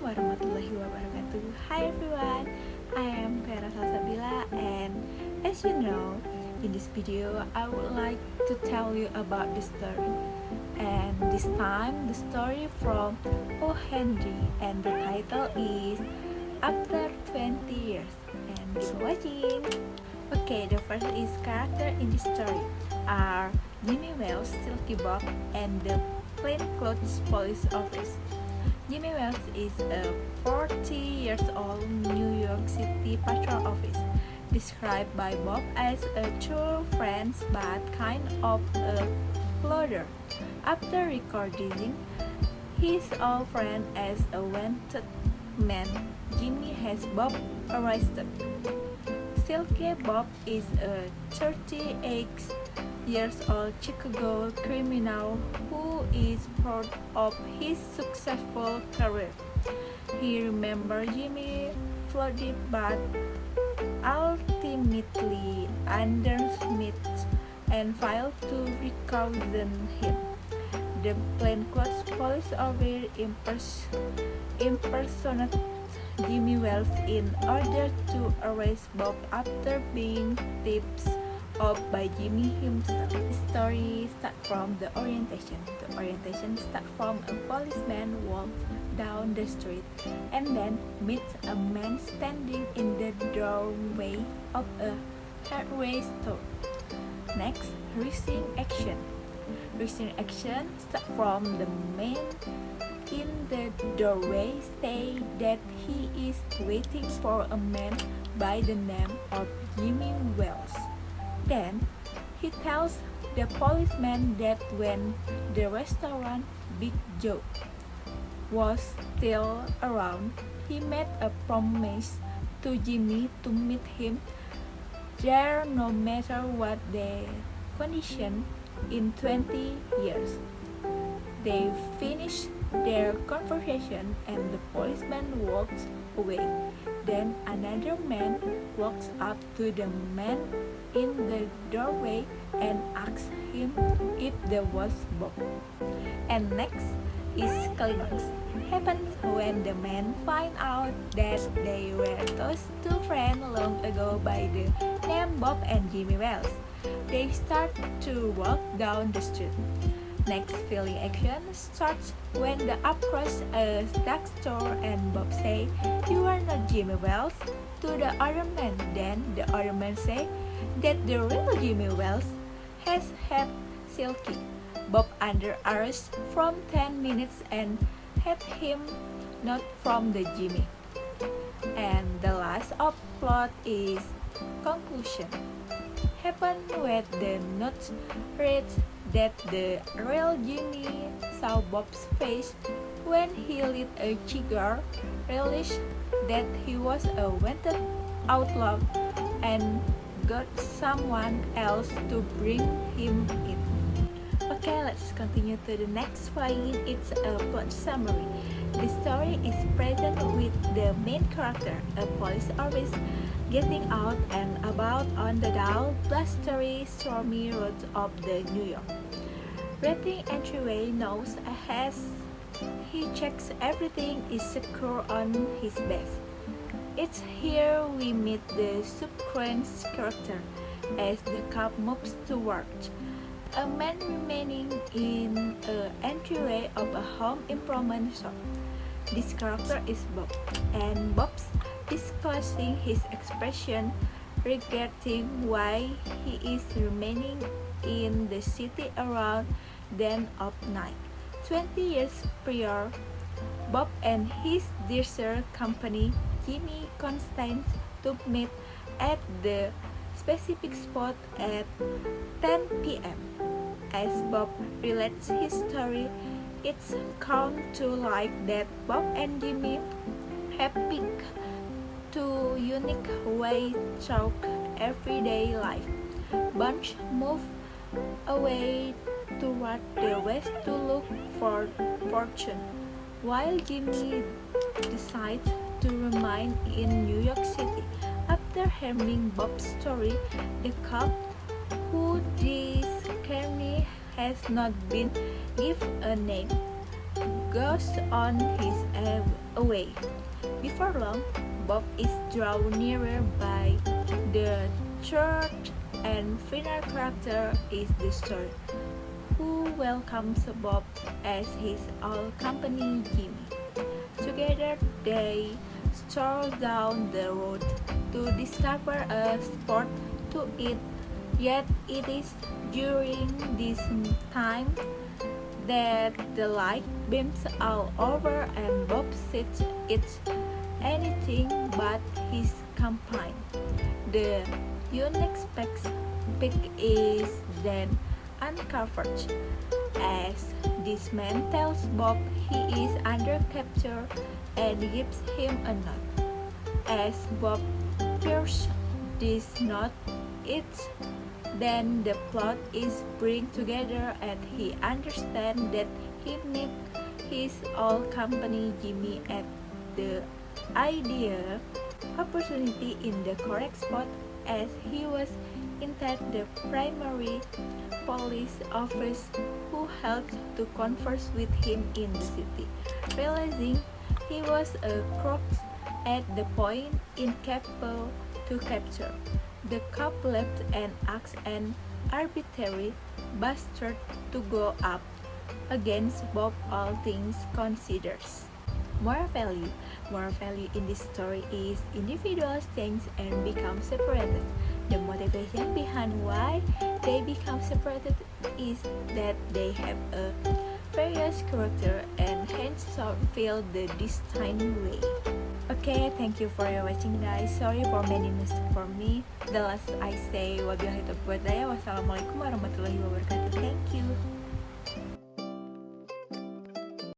warahmatullahi wabarakatuh. Hi everyone, I am Vera Salsabila, and as you know, in this video I would like to tell you about the story. And this time the story from O. Henry, and the title is After 20 Years. And keep watching. Okay, the first is character in this story are Jimmy Wells, Silky Bob, and the plainclothes police officer. Jimmy Wells is a 40-year-old New York City patrol officer, described by Bob as a true friend but kind of a plodder. After recording his old friend as a wanted man, Jimmy has Bob arrested. Silky Bob is a 38-year-old Chicago criminal who is proud of his successful career. He remembers Jimmy flooded but ultimately underestimated and filed to recaution him. The plainclothes police officer impersonated Jimmy Wells in order to arrest Bob after being tipped off by Jimmy himself. The story starts from the orientation. The orientation starts from a policeman walks down the street and then meets a man standing in the doorway of a hardware store. Next, recent action. Recent action starts from the man in the doorway say that he is waiting for a man by the name of Jimmy Wells. Then he tells the policeman that when the restaurant Big Joe was still around, he made a promise to Jimmy to meet him there no matter what the condition in 20 years. They finish their conversation and the policeman walks away. Then another man walks up to the man in the doorway and asks him if there was Bob. And next is climax. Happens when the men find out that they were those two friends long ago by the name Bob and Jimmy Wells. They start to walk down the street. Next feeling action starts when they approach a drugstore and Bob say, "You are not Jimmy Wells," to the other man. Then the other man say that the real Jimmy Wells has had Silky Bob under arrest from 10 minutes and had him not from the Jimmy. And the last of plot is conclusion. Happen when the note reads that the real Jimmy saw Bob's face when he lit a cigar, realized that he was a wanted outlaw, and got someone else to bring him in. Okay, let's continue to the next point. It's a plot summary. The story is present with the main character, a police officer, getting out and about on the dull, blustery, stormy roads of the New York. Rating entryway knows as he checks everything is secure on his desk. It's here we meet the subsequent character as the cab moves toward a man remaining in an entryway of a home improvement shop. This character is Bob, and Bob's disclosing his expression regarding why he is remaining in the city around then of night. 20 years prior, Bob and his dear company, Jimmy Constance, to meet at the specific spot at 10 p.m. As Bob relates his story, it's come to light that Bob and Jimmy have picked two unique ways through everyday life. Bunch moved away toward the west to look for fortune, while Jimmy decides to remain in New York City. After hearing Bob's story, the cop who this journey has not been given a name goes on his way. Before long, Bob is drawn nearer by the church, and final character is the story, who welcomes Bob as his old company Jimmy. Together, they stroll down the road to discover a spot to eat. Yet it is during this time that the light beams all over and Bob sees it's anything but his companion. The unexpected is then uncovered as this man tells Bob he is under capture and gives him a note. As Bob hears this note, it's then the plot is bring together and he understands that he met his old company Jimmy at the ideal opportunity in the correct spot, as he was instead the primary police officer who helped to converse with him in the city. Realizing he was a crook at the point incapable to capture, the cop left and asked an arbitrary bastard to go up against Bob, all things considered. Moral value in this story is individuals change and become separated. The motivation behind why they become separated is that they have a various character and hence feel the distinct way. Okay, thank you for your watching guys. Sorry for many mistakes for me. The last I say wabillahi taufiq wal hidayah. Wassalamualaikum warahmatullahi wabarakatuh. Thank you.